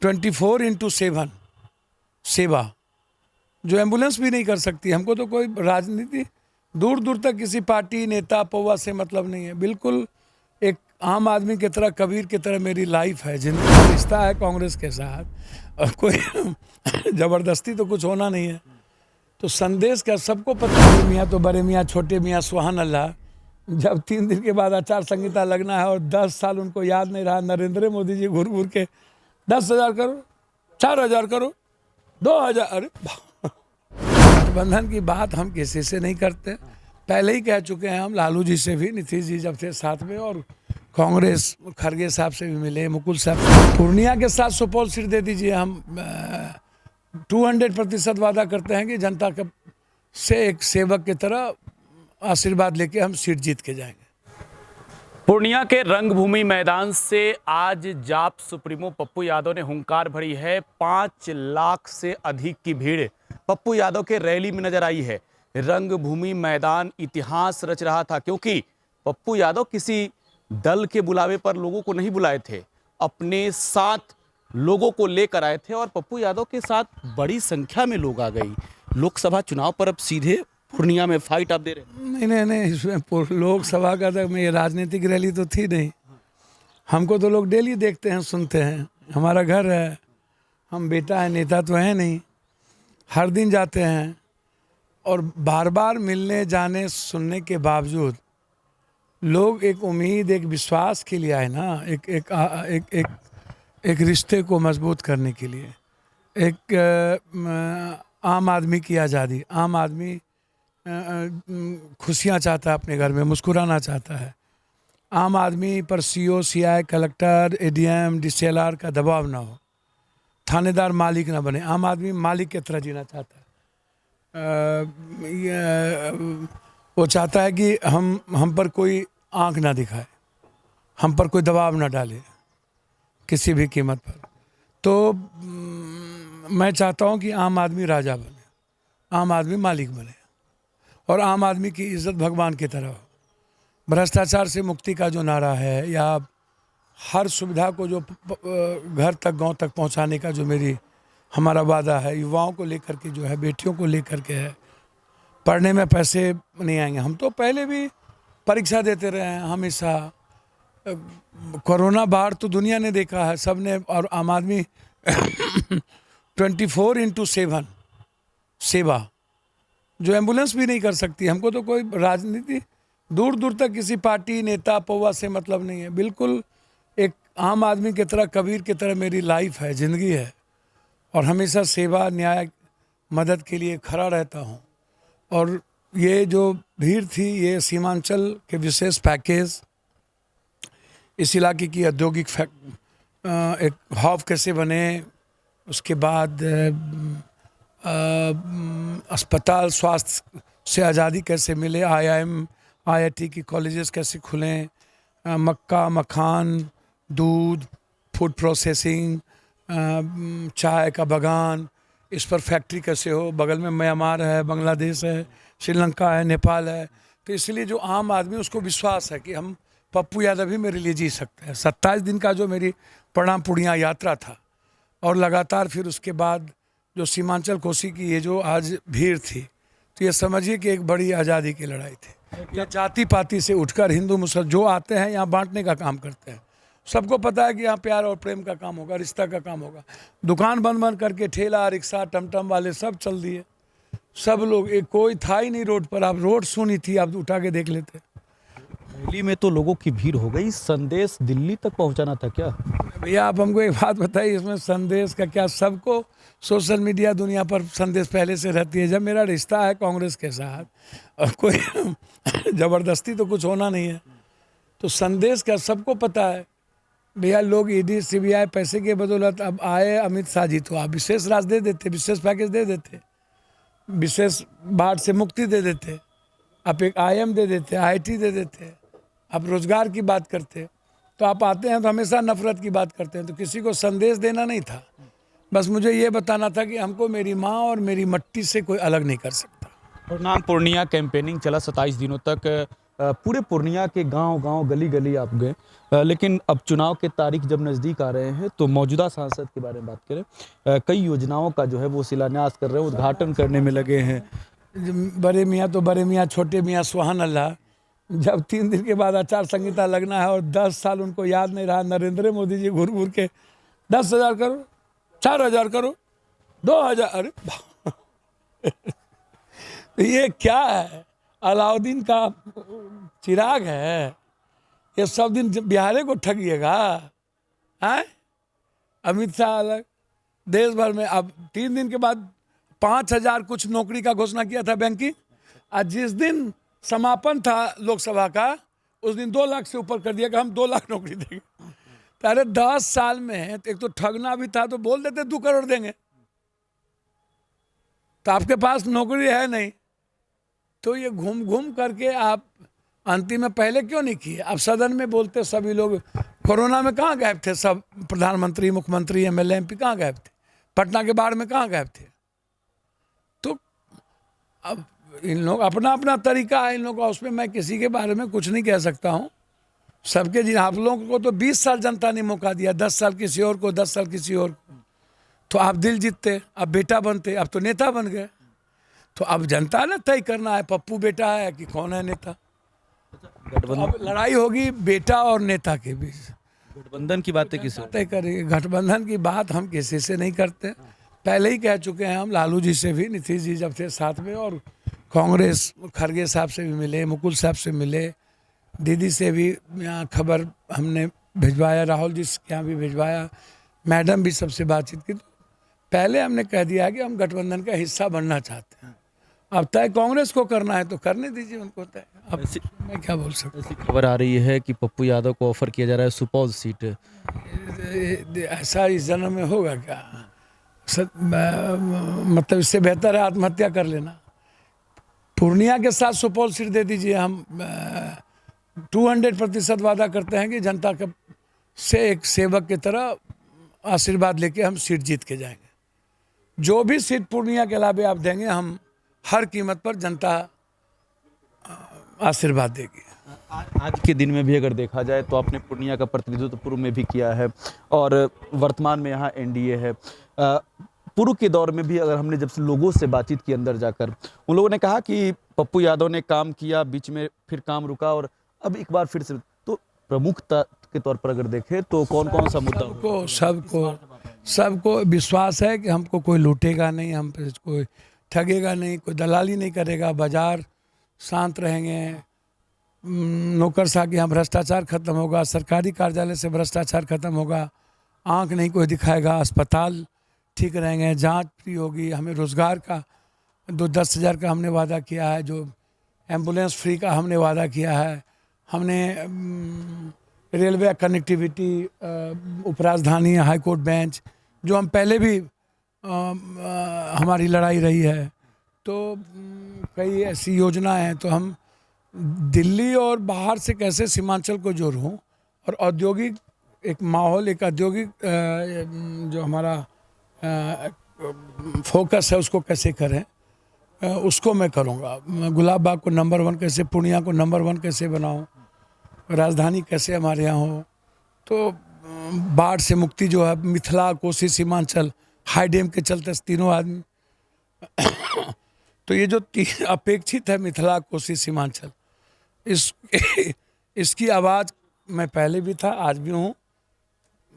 24/7 सेवा, जो एम्बुलेंस भी नहीं कर सकती। हमको तो कोई राजनीति दूर दूर तक किसी पार्टी नेता पौवा से मतलब नहीं है। बिल्कुल एक आम आदमी की तरह, कबीर की तरह मेरी लाइफ है, जिंदगी का रिश्ता है कांग्रेस के साथ। और कोई ज़बरदस्ती तो कुछ होना नहीं है। तो संदेश का सबको पता है, मियाँ तो बड़े मियाँ, छोटे मियाँ सुभान अल्लाह। जब 3 दिन के बाद आचार संहिता लगना है और 10 साल उनको याद नहीं रहा, नरेंद्र मोदी जी घूर घूर के 10,000 करो, 4,000 करो, 2,000, अरे गठबंधन की बात हम किसी से नहीं करते। पहले ही कह चुके हैं हम, लालू जी से भी, नीतीश जी जब थे साथ में, और कांग्रेस खड़गे साहब से भी मिले, मुकुल साहब। पूर्णिया के साथ सुपौल सीट दे दीजिए, हम 200% वादा करते हैं कि जनता के से एक सेवक की तरह आशीर्वाद लेके हम सीट जीत के जाएंगे। पूर्णिया के रंगभूमि मैदान से आज जाप सुप्रीमो पप्पू यादव ने हुंकार भरी है। 5 लाख से अधिक की भीड़ पप्पू यादव के रैली में नजर आई है। रंगभूमि मैदान इतिहास रच रहा था, क्योंकि पप्पू यादव किसी दल के बुलावे पर लोगों को नहीं बुलाए थे, अपने साथ लोगों को लेकर आए थे और पप्पू यादव के साथ बड़ी संख्या में लोग आ गई। लोकसभा चुनाव पर अब सीधे पूर्णिया में फाइट आप दे रहे हैं? नहीं, इसमें लोकसभा का तक में ये राजनीतिक रैली तो थी नहीं। हमको तो लोग डेली देखते हैं, सुनते हैं, हमारा घर है, हम बेटा है, नेता तो है नहीं। हर दिन जाते हैं और बार बार मिलने जाने सुनने के बावजूद लोग एक उम्मीद, एक विश्वास के लिए आए ना, एक रिश्ते को मजबूत करने के लिए, एक आम आदमी की आज़ादी। आम आदमी खुशियाँ चाहता है, अपने घर में मुस्कुराना चाहता है। आम आदमी पर CO, CI, collector, ADM, DCLR का दबाव ना हो, थानेदार मालिक ना बने, आम आदमी मालिक की तरह जीना चाहता है। वो चाहता है कि हम पर कोई आंख ना दिखाए, हम पर कोई दबाव ना डाले किसी भी कीमत पर। तो मैं चाहता हूँ कि आम आदमी राजा बने, आम आदमी मालिक बने, और आम आदमी की इज्जत भगवान की तरह हो। भ्रष्टाचार से मुक्ति का जो नारा है, या हर सुविधा को जो घर तक, गांव तक पहुंचाने का जो हमारा वादा है, युवाओं को लेकर के जो है, बेटियों को लेकर के है। पढ़ने में पैसे नहीं आएंगे, हम तो पहले भी परीक्षा देते रहे हैं हमेशा। कोरोना बाढ़ तो दुनिया ने देखा है, सब ने, और आम आदमी 24/7 सेवा, जो एम्बुलेंस भी नहीं कर सकती। हमको तो कोई राजनीति दूर दूर तक किसी पार्टी नेता पौवा से मतलब नहीं है। बिल्कुल एक आम आदमी की तरह, कबीर की तरह मेरी लाइफ है, ज़िंदगी है, और हमेशा सेवा, न्याय, मदद के लिए खड़ा रहता हूँ। और ये जो भीड़ थी, ये सीमांचल के विशेष पैकेज, इस इलाके की औद्योगिक एक हब कैसे बने, उसके बाद अस्पताल, स्वास्थ्य से आज़ादी कैसे मिले, IIM, IIT की कॉलेजेस कैसे खुलें, मक्का, मखान, दूध, फूड प्रोसेसिंग, चाय का बागान, इस पर फैक्ट्री कैसे हो। बगल में म्यांमार है, बांग्लादेश है, श्रीलंका है, नेपाल है। तो इसलिए जो आम आदमी, उसको विश्वास है कि हम, पप्पू यादव भी मेरे लिए जी सकते हैं। 27 दिन का जो मेरी प्रणाम पूर्णिया यात्रा था, और लगातार फिर उसके बाद जो सीमांचल कोसी की ये जो आज भीड़ थी, तो ये समझिए कि एक बड़ी आज़ादी की लड़ाई थी। या जाति पाति से उठकर हिंदू मुसलमान जो आते हैं यहाँ बांटने का काम करते हैं। सबको पता है कि यहाँ प्यार और प्रेम का काम होगा, रिश्ता का काम होगा। दुकान बंद बंद करके ठेला, रिक्शा, टमटम वाले सब चल दिए, सब लोग, एक कोई था ही नहीं रोड पर। आप रोड सुनी थी, आप उठा के देख लेते। दिल्ली में तो लोगों की भीड़ हो गई, संदेश दिल्ली तक पहुंचाना था क्या? भैया आप हमको एक बात बताइए, इसमें संदेश का क्या? सबको सोशल मीडिया दुनिया पर संदेश पहले से रहती है। जब मेरा रिश्ता है कांग्रेस के साथ, और कोई ज़बरदस्ती तो कुछ होना नहीं है, तो संदेश का सबको पता है। भैया लोग ईडी, सीबीआई पैसे के बदौलत अब आए अमित शाह जी, तो आप विशेष राज दे देते, विशेष पैकेज दे देते, विशेष बाढ़ से मुक्ति दे देते, आप एक IIM दे देते, IIT दे देते, आप रोजगार की बात करते। तो आप आते हैं तो हमेशा नफरत की बात करते हैं। तो किसी को संदेश देना नहीं था, बस मुझे ये बताना था कि हमको मेरी माँ और मेरी मट्टी से कोई अलग नहीं कर सकता। और नाम पूर्णिया कैंपेनिंग चला 27 दिनों तक। पूरे पूर्णिया के गांव-गांव, गली-गली आप गए, लेकिन अब चुनाव के तारीख जब नज़दीक आ रहे हैं तो मौजूदा सांसद के बारे में बात करें, कई योजनाओं का जो है वो शिलान्यास कर रहे हैं, उद्घाटन करने में लगे हैं। बड़े मियाँ तो बड़े मियाँ, छोटे मियाँ सुभान अल्लाह। जब 3 दिन के बाद आचार संहिता लगना है और 10 साल उनको याद नहीं रहा, नरेंद्र मोदी जी घूर घूर के 10,000 करो, 4,000 करो, 2,000, अरे ये क्या है? अलाउद्दीन का चिराग है ये, सब दिन बिहारे को ठगिएगा? हैं? अमित शाह अलग, देश भर में अब 3 दिन के बाद 5,000 कुछ नौकरी का घोषणा किया था बैंकिंग। आज जिस दिन समापन था लोकसभा का, उस दिन 2 लाख से ऊपर कर दिया कि हम 2 लाख नौकरी देंगे। तो अरे 10 साल में एक तो ठगना भी था तो बोल देते 2 करोड़ देंगे, तो आपके पास नौकरी है नहीं, तो ये घूम घूम करके आप अंतिम में पहले क्यों नहीं किए? अब सदन में बोलते सभी लोग, कोरोना में कहाँ गायब थे सब? प्रधानमंत्री, मुख्यमंत्री, एमएलए, एमपी कहाँ गायब थे? पटना के बाढ़ में कहाँ गायब थे? तो अब इन लोग अपना अपना तरीका है इन लोगों का, उसमें मैं किसी के बारे में कुछ नहीं कह सकता हूँ। सबके जी आप लोगों को तो 20 साल जनता ने मौका दिया, 10 साल किसी और को, 10 साल किसी और को, तो आप दिल जीतते, अब बेटा बनते, अब तो नेता बन गए। तो अब जनता ने तय करना है पप्पू बेटा है कि कौन है नेता। अब लड़ाई होगी बेटा और नेता के बीच। गठबंधन की बातें किस तय करेंगे? गठबंधन की बात हम किसी से नहीं करते, पहले ही कह चुके हैं हम। लालू जी से भी, नीतीश जी जब थे साथ में, और कांग्रेस खड़गे साहब से भी मिले, मुकुल साहब से मिले, दीदी से भी यहाँ खबर हमने भिजवाया, राहुल जी के यहाँ भी भिजवाया, मैडम भी सबसे बातचीत की। तो पहले हमने कह दिया कि हम गठबंधन का हिस्सा बनना चाहते हैं। अब तय कांग्रेस को करना है तो करने दीजिए उनको तय। अब मैं क्या बोल सकता हूँ? ऐसी खबर आ रही है कि पप्पू यादव को ऑफर किया जा रहा है सुपौल सीट। ऐसा इस जन्म में होगा क्या? मतलब इससे बेहतर है आत्महत्या कर लेना। पूर्णिया के साथ सुपौल सीट दे दीजिए। हम 200% वादा करते हैं कि जनता के से एक सेवक की तरह आशीर्वाद लेके हम सीट जीत के जाएंगे। जो भी सीट पूर्णिया के अलावा आप देंगे, हम हर कीमत पर जनता आशीर्वाद देगी। आज के दिन में भी अगर देखा जाए तो आपने पूर्णिया का प्रतिनिधित्व पूर्व में भी किया है और वर्तमान में यहाँ एनडीए है। पूर्व के दौर में भी अगर हमने जब से लोगों से बातचीत की अंदर जाकर, उन लोगों ने कहा कि पप्पू यादव ने काम किया, बीच में फिर काम रुका और अब एक बार फिर से। तो प्रमुखता के तौर पर अगर देखें तो कौन कौन सा मुद्दा? सबको विश्वास है कि हमको कोई लूटेगा नहीं, हम पे कोई ठगेगा नहीं, कोई दलाली नहीं करेगा, बाजार शांत रहेंगे, नौकरशाही यहाँ भ्रष्टाचार खत्म होगा, सरकारी कार्यालय से भ्रष्टाचार खत्म होगा, आंख नहीं कोई दिखाएगा, अस्पताल ठीक रहेंगे, जांच फ्री होगी, हमें रोज़गार का 10,000 का हमने वादा किया है, जो एम्बुलेंस फ्री का हमने वादा किया है, हमने रेलवे कनेक्टिविटी, उपराजधानी, हाईकोर्ट बेंच, जो हम पहले भी हमारी लड़ाई रही है। तो कई ऐसी योजना हैं। तो हम दिल्ली और बाहर से कैसे सीमांचल को जोड़ूं और औद्योगिक एक माहौल, एक औद्योगिक जो हमारा फोकस है उसको कैसे करें, उसको मैं करूँगा। गुलाब बाग को नंबर 1 कैसे, पूर्णिया को नंबर 1 कैसे बनाऊँ, राजधानी कैसे हमारे यहाँ हो, तो बाढ़ से मुक्ति जो है, मिथिला, कोसी, सीमांचल, हाई डैम के चलते तीनों आदमी तो ये जो अपेक्षित है मिथिला, कोसी, सीमांचल, इसकी आवाज़ मैं पहले भी था, आज भी हूँ।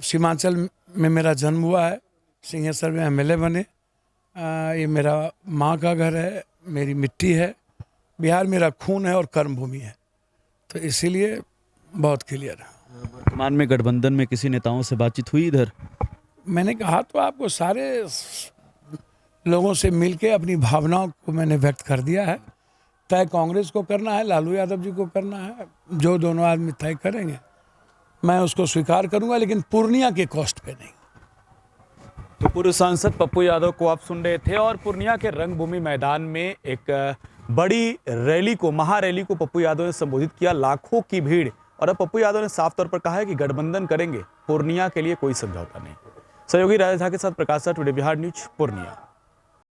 सीमांचल में मेरा जन्म हुआ है, सिंहेश्वर में एमएलए बने, ये मेरा माँ का घर है, मेरी मिट्टी है, बिहार मेरा खून है और कर्मभूमि है, तो इसीलिए बहुत क्लियर है। वर्तमान में गठबंधन में किसी नेताओं से बातचीत हुई इधर? मैंने कहा तो आपको, सारे लोगों से मिलके अपनी भावनाओं को मैंने व्यक्त कर दिया है। तय कांग्रेस को करना है, लालू यादव जी को करना है, जो दोनों आदमी तय करेंगे मैं उसको स्वीकार करूंगा, लेकिन पूर्णिया के कॉस्ट पे नहीं। तो पूर्व सांसद पप्पू यादव को आप सुन रहे थे और पूर्णिया के रंगभूमि मैदान में एक बड़ी रैली को, महारैली को पप्पू यादव ने संबोधित किया, लाखों की भीड़। और अब पप्पू यादव ने साफ तौर पर कहा है कि गठबंधन करेंगे, पूर्णिया के लिए कोई समझौता नहीं। सहयोगी राजेश झा के साथ प्रकाश, टुडे बिहार न्यूज, पूर्णिया।